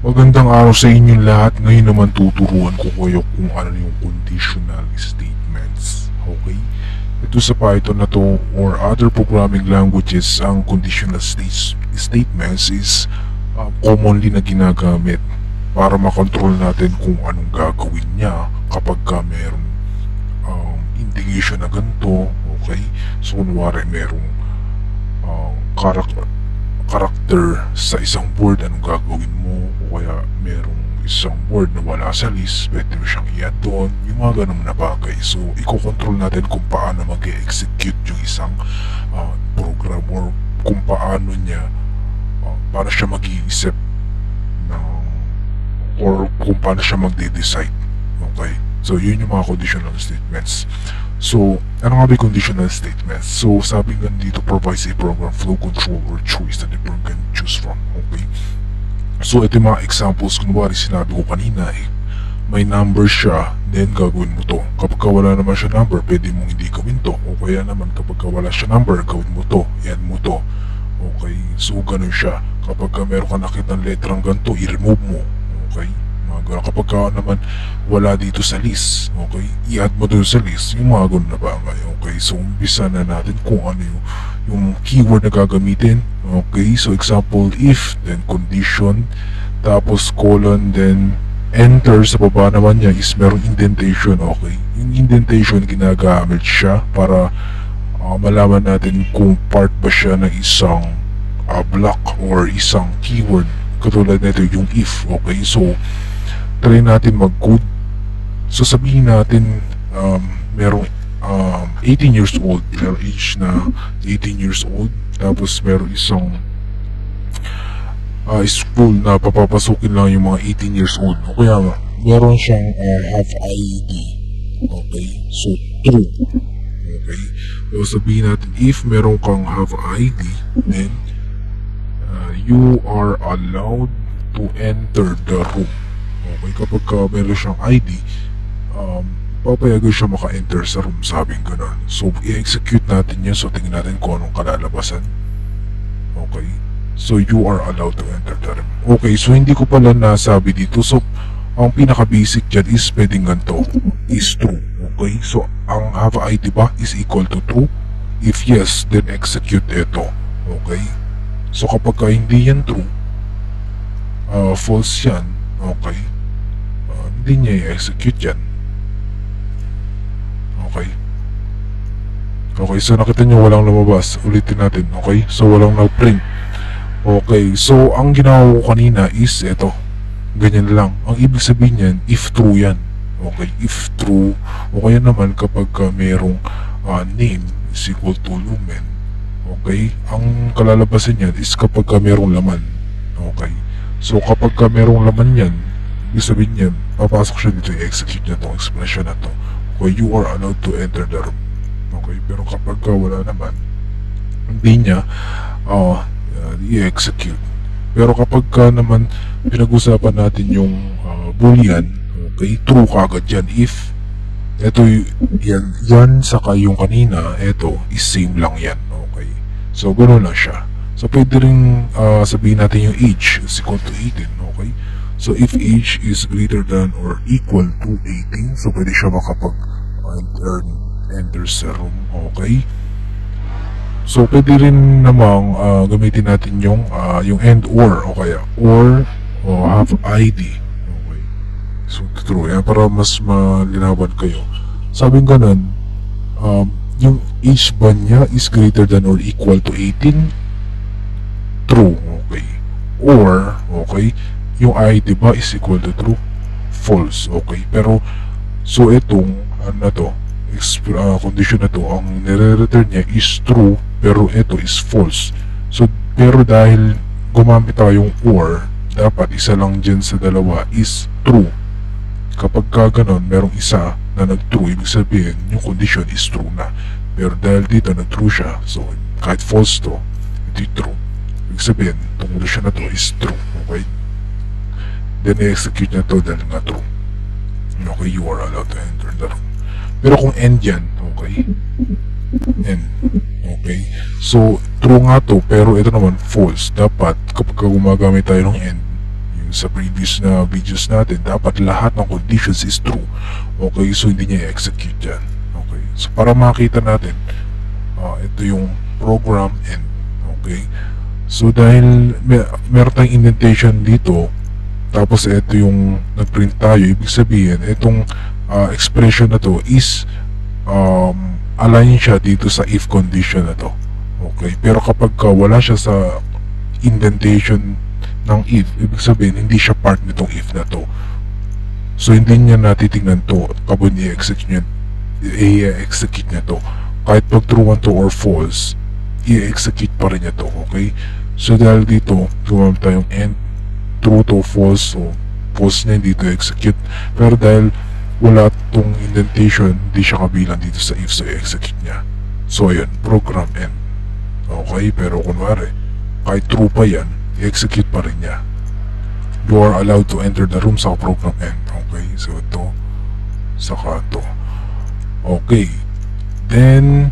Magandang araw sa inyong lahat. Ngayon naman tuturuan ko kayo kung ano yung conditional statements. Okay? Ito sa Python na to or other programming languages, ang conditional statements is commonly na ginagamit para makontrol natin kung anong gagawin niya kapag merong indication na ganito. Okay? So, kunwari merong character sa isang word, anong gagawin mo, o kaya merong isang word na wala sa list, pwede mo siyang i-add doon, yung mga ganun na bagay. So, i-control natin kung paano mag-execute yung isang program or kung paano siya mag-iisip or kung paano siya magde-decide. Okay? So, yun yung mga conditional statements. So, ano nga ba yung conditional statements? So, sabi nga dito, provides a program flow control or choice that the program can choose from. Okay? So, ito yung mga examples. Kunwari, sinabi ko kanina, may number siya, then gagawin mo to. Kapag wala naman siya number, pwede mong hindi gawin to. O kaya naman, kapag wala siya number, gawin mo to, i-add mo to. Okay? So, ganun siya. Kapag meron ka nakitang letrang ganito, i-remove mo. Okay? Kapag naman wala dito sa list, okay, i-add mo doon sa list yung mga ganun na bagay. Okay, so umpisa na natin kung ano yung keyword na gagamitin. Okay, so example, if, then condition, tapos colon, then enter. Sa baba naman niya is merong indentation. Okay, yung indentation ginagamit siya para malaman natin kung part ba siya ng isang block or isang keyword. Katulad nito yung if. Okay, so try natin mag-code. So sabihin natin merong 18 years old, merong age na 18 years old, tapos merong isang school na papapasukin lang yung mga 18 years old. O kaya meron siyang have ID. Okay, so true. Okay, so sabihin natin if meron kang have ID, then you are allowed to enter the room. Okay, kapag meron siyang ID, papayagan siya maka-enter sa room, sabing gano'n. So, i-execute natin yan. So, tingnan natin kung anong kalalabasan. Okay, so you are allowed to enter the room. Okay, so hindi ko pala nasabi dito. So, ang pinaka-basic dyan is pwedeng ganito, is true. Okay, so ang have ID ba is equal to true? If yes, then execute ito. Okay, so kapag hindi yan true, false yan. Okay, hindi niya i-execute yan. Okay. Okay, so nakita nyo walang lumabas. Ulitin natin. Okay, so walang nag-print. Okay, so ang ginawa ko kanina is ito. Ganyan lang. Ang ibig sabihin yan, if true yan. Okay, if true. O kaya naman kapag merong name is equal to lumen. Okay, ang kalalabasan yan is kapag merong laman. Okay, so kapag merong laman yan, ibig sabihin niya, papasok siya dito, i-execute niya itong expression na to. Okay, you are allowed to enter the room. Okay, pero kapag wala naman, hindi niya i-execute. Pero kapag naman pinag-usapan natin yung boolean, okay, true kagad yan. If ito yan saka yung kanina, ito is same lang yan. Okay, so gano'n lang siya. So pwede rin sabihin natin yung age is equal to 18. Okay, so if age is greater than or equal to 18, so pwede siya enter sa room. Okay, so pwede rin namang gamitin natin yung and or, o kaya or have ID. Okay, so true yan para mas malinawan kayo. Sabing ganun, yung age ba niya is greater than or equal to 18? True. Okay, or okay, yung ID ba is equal to true? False. Okay, pero so itong condition na to, ang nire-return niya is true, pero ito is false. So, pero dahil gumamit tayong or, dapat isa lang dyan sa dalawa is true. Kapag ganon, merong isa na nag-true, ibig sabihin, yung condition is true na. Pero dahil dito nag-true siya, so kahit false to, hindi true. Ibig sabihin, itong condition na to is true. Okay? Then, i-execute na to dahil nga true. Okay, you are allowed to enter the room. Pero kung end yan, okay? End. Okay? So, true nga to, pero ito naman false. Dapat, kapag gumagamit tayo ng end, sa previous na videos natin, dapat lahat ng conditions is true. Okay, so hindi niya i-execute yan. Okay, so para makita natin, ito yung program end. Okay, so dahil meron tayong indentation dito, tapos ito yung nag-print tayo, ibig sabihin, itong expression na to is align siya dito sa if condition na to. Okay, pero kapag wala siya sa indentation ng if, ibig sabihin hindi siya part nitong if na to. So hindi niya natitingnan to kapag i-execute niya to. Kahit pag true one to or false, i-execute pa rin niya to. Okay, so dahil dito gumamit tayong end, true to false, so false na hindi to execute, pero dahil wala tong indentation, hindi siya kabilang dito sa if, so i-execute niya. So ayun, program end. Okay, pero kunwari kahit true pa yan, i-execute pa rin niya. You are allowed to enter the room sa program end. Okay, so ito saka ito. Okay, then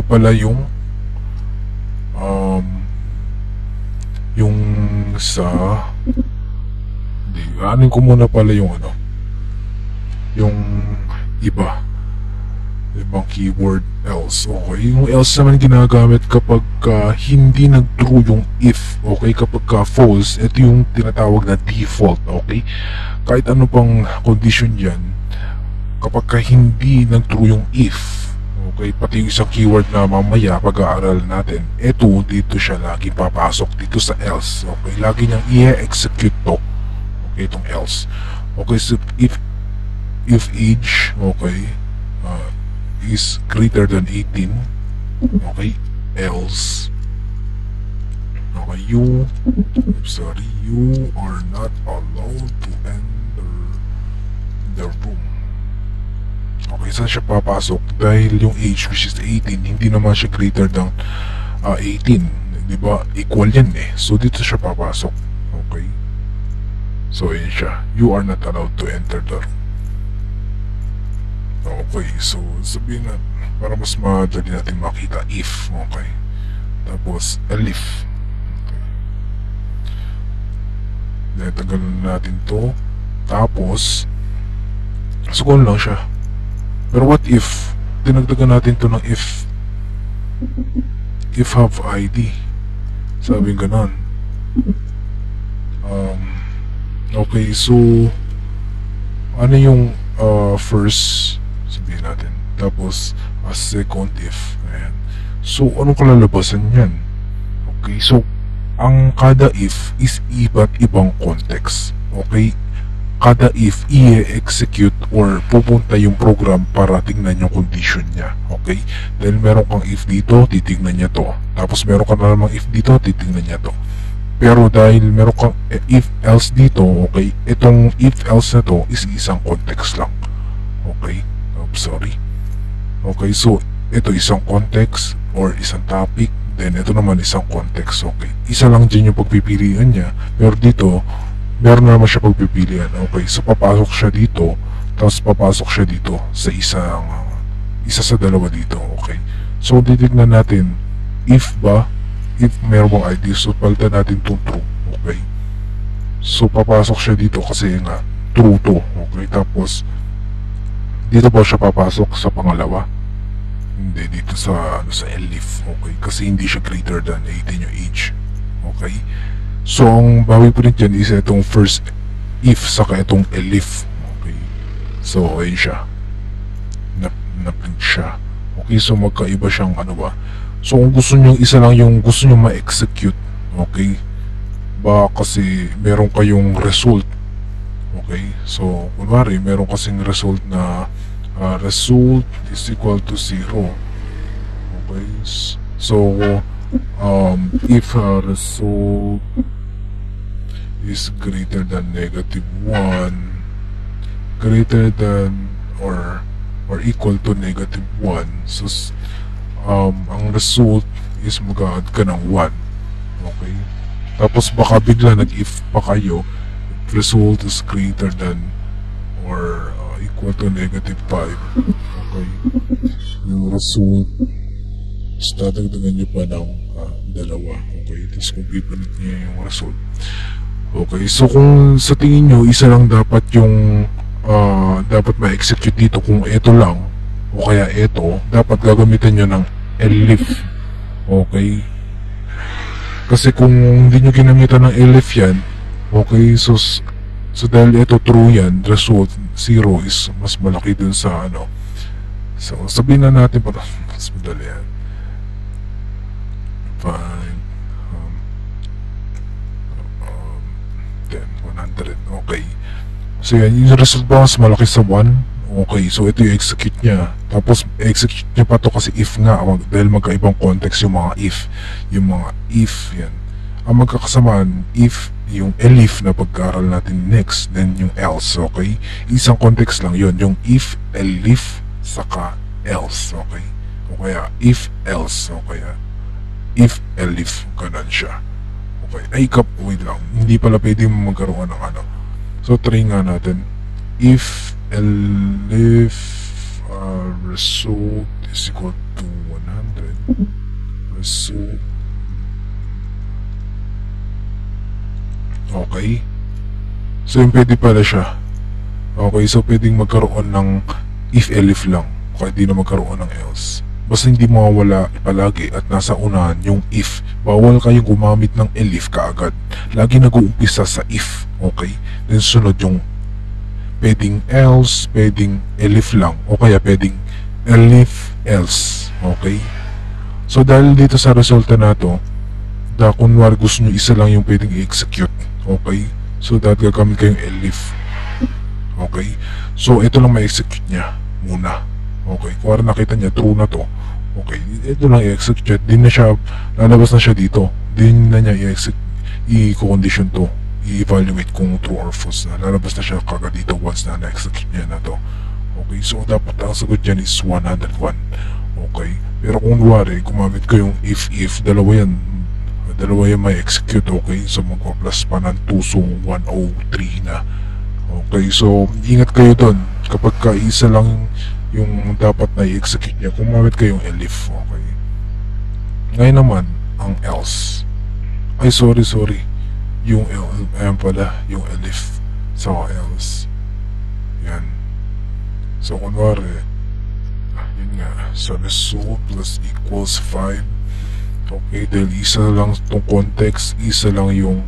pala yung sa anin ko muna pala yung yung ibang keyword else. Okay, yung else naman ginagamit kapag hindi nag-true yung if. Okay, kapag false, ito yung tinatawag na default. Okay, kahit ano pang condition yan, kapag hindi nag-true yung if, okay, pati yung isang keyword na mamaya pag-aaral natin, dito siya lagi papasok dito sa else. Okay, lagi niyang i-execute to. Okay, itong else. Okay, so if age, okay, is greater than 18, okay, else, okay, you are not allowed to enter the room. Okay, saan siya papasok? Dahil yung age, which is 18, hindi naman siya greater than 18, diba? Equal yan eh. So dito siya papasok. Okay, so yun siya, you are not allowed to enter the room. Okay, so sabihin na para mas madali natin makita, if. Okay, tapos elif. Okay, then tagalan natin to, tapos sugon lang siya. Pero what if dinagdagan natin to ng if have ID, sabi ganon. Okay, so ano yung first, sabihin natin, tapos second if. Ayan. So anong kalalabasan yan? Okay, so ang kada if is iba't ibang context. Okay, kada if i-execute or pupunta yung program para tingnan yung condition niya. Okay, dahil meron kang if dito, titignan niya to, tapos meron ka na namang if dito, titignan niya to. Pero dahil meron kang if else dito, okay, itong if else na to is isang context lang. Okay, sorry. Okay, so ito isang context or isang topic, then ito naman isang context. Okay, isa lang dyan yung pagpipilian niya, pero dito meron naman siya pagpipilian. Okay, so papasok siya dito, tapos papasok siya dito sa isa sa dalawa dito. Okay, so titignan natin if meron bang ID, so palitan natin itong true. Okay, so papasok siya dito kasi nga true to. Okay, tapos dito ba siya papasok sa pangalawa? Hindi, dito sa elif. Okay, kasi hindi siya greater than 18 yung age. Okay, so ang bawi po rin dyan is itong first if saka itong elif. Okay, so ayun siya, na-print siya. Okay, so magkaiba siyang so kung gusto nyo isa lang yung gusto nyo ma-execute, okay, ba kasi meron kayong result. Okay, so kunwari meron kasing result na result is equal to 0. Okay, so if result is greater than -1, greater than or equal to -1, so ang result is mag-add ka ng 1. Okay, tapos baka bigla nag-if pa kayo, result is greater than or equal to -5. Okay, yung result So, dadagdagan nyo pa ng dalawa. Okay, tapos kung pipilit nyo yung result. Okay, so kung sa tingin nyo, isa lang dapat yung dapat ma-execute dito kung ito lang o kaya ito, dapat gagamitan nyo ng elif. Okay, kasi kung hindi nyo ginamitan ng elif yan, okay, so dahil ito true yan, result 0 is mas malaki dun sa ano. So sabihin na natin para mas madali yan. Fine. 10, 100. Okay. So yan, yung result ba mas malaki sa 1? Okay, so ito yung execute niya. Tapos execute niya pa to kasi if nga, dahil magkaibang context yung mga if. Yung mga if, yan. Ang magkakasamaan, if yung elif na pagkaaral natin next, then yung else, okay? Isang context lang yun, yung if, elif, saka else, okay? O kaya if, else, o kaya if, elif, ganun siya. Okay, ay wait lang, hindi pala pwede magkaroon ng ano. So try nga natin. If elif result is equal to 100, result, okay, so yung pwede pala siya. Okay, so pwedeng magkaroon ng if elif lang, kaya di na magkaroon ng else. Basta hindi mawawala palagi at nasa unahan yung if. Bawal kayong gumamit ng elif kaagad. Lagi nag-uumpisa sa if. Okay? Then sunod yung pwedeng else, pwedeng elif lang, o kaya pwedeng elif else. Okay? So dahil dito sa resulta na to, kunwari gusto nyo isa lang yung pwedeng i-execute. Okay? So dahil gagamit kayong elif. Okay? So ito lang ma-execute niya muna. Okay, kung nakita niya true na to, okay, ito lang i-execute, din na siya, lalabas na siya dito, din na niya i-condition to, i-evaluate kung true or false na, lalabas na siya kagad dito once na na-execute niya na to. Okay, so dapat ang sagot dyan is 101. Okay, pero kung wari, gumamit ko yung if, dalawa yan may execute, okay, so magpa-plus pa ng 2, so 103 na. Okay, so ingat kayo doon, kapag isa lang yung dapat na i-execute niya, kumamit kayong elif. Okay, ngayon naman ang else, ay sorry yung ayan pala yung elif sa else, yan. So kunwari yun nga, so result plus equals 5. Okay, dahil isa lang itong context, isa lang yung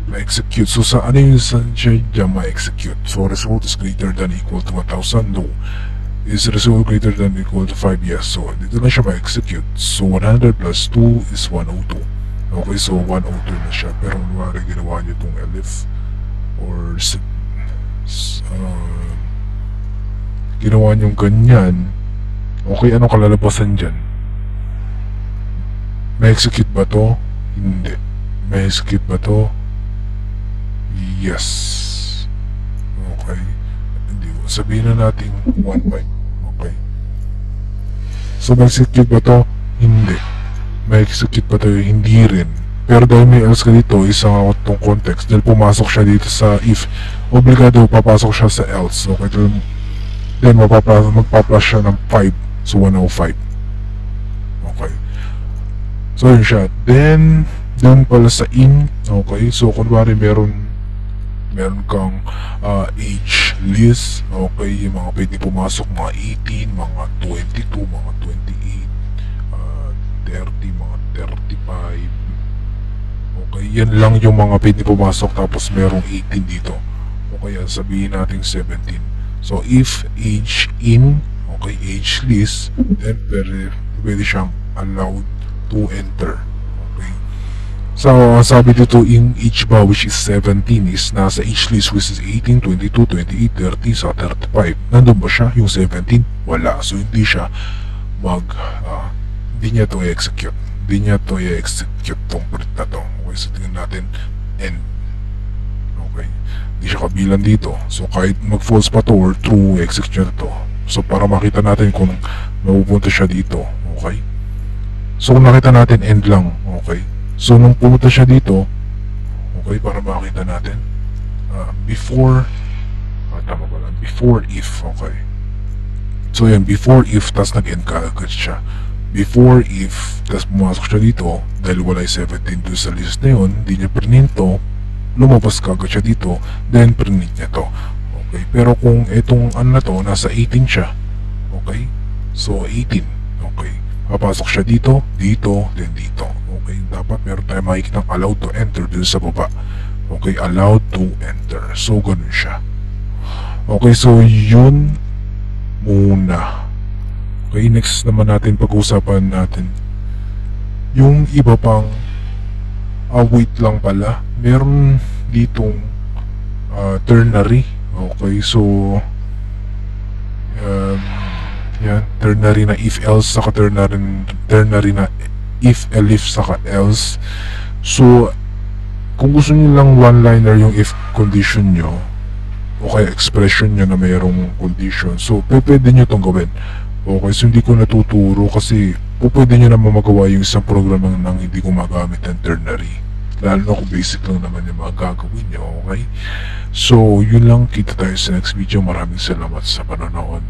ma-execute. So sa ano yung siya dyan ma-execute? So result is greater than equal to 1,000. No. Is result greater than equal to 5? Yes. So dito na siya ma-execute. So 100 plus 2 is 102. Okay, so 102 na siya. Pero kunwari ginawa nyo itong elif or ginawa nyo ganyan. Okay, anong kalalabasan dyan? Ma-execute ba to? Hindi. Ma-execute ba to? Yes. Okay. Hindi. Sabihin na natin 1.5. Okay. So, ma-execute ba to? Hindi. Ma-execute ba to? Hindi rin. Pero dahil may else ka dito, isang itong context. Dahil pumasok siya dito sa if, obligado papasok siya sa else. Okay. Then, magpa-plus siya ng 5. So, 105. Okay. So, yun siya. Then pala sa in. Okay. So, kunwari meron kang age list, okay, yung mga pwede pumasok, mga 18, mga 22, mga 28, 30, mga 35, okay, yan lang yung mga pwede pumasok, tapos merong 18 dito, okay, sabihin natin 17. So if age in, okay, age list, then pwede siyang allowed to enter. So, sabi dito in age ba, which is 17, is nasa age list which is 18, 22, 28, 30, sa 35. Nandun ba siya? Yung 17? Wala. So, hindi siya hindi niya ito i-execute. Hindi niya ito i-execute tong print na to. Okay, so tingnan natin end. Okay. Hindi siya kabilang dito. So, kahit mag-false pa to or true, execute to. So, para makita natin kung mapupunta siya dito. Okay. So, kung nakita natin end lang. Okay. So, nung pumunta siya dito, okay, para makita natin, before if, okay. So yan, before if, tas nag-end ka agad siya. Before if, tas pumasok siya dito, dahil wala yung 17 doon sa list na yun, hindi niya prininto, lumabas ka agad siya dito, then prinint niya to. Okay, pero kung itong ano na to, nasa 18 siya, okay, so 18, okay, papasok siya dito, dito, then dito. Okay, dapat meron tayo makikita ng allowed to enter dun sa baba. Okay, allowed to enter. So, ganun siya. Okay, so yun muna. Okay, next naman natin pag-usapan natin yung iba pang wait lang pala. Meron ditong ternary. Okay, so yan, ternary na if else saka ternary na if elif saka else. So kung gusto niyo lang one-liner yung if condition nyo o kaya expression nyo na mayroong condition, so pwede nyo itong gawin. Okay, so hindi ko natuturo kasi pwede nyo naman magawa yung isang program nang hindi gumagamit ng ternary, lalo na kung basic lang naman yung mga gagawin nyo. Okay, so yun lang, kita tayo sa next video. Maraming salamat sa panonood.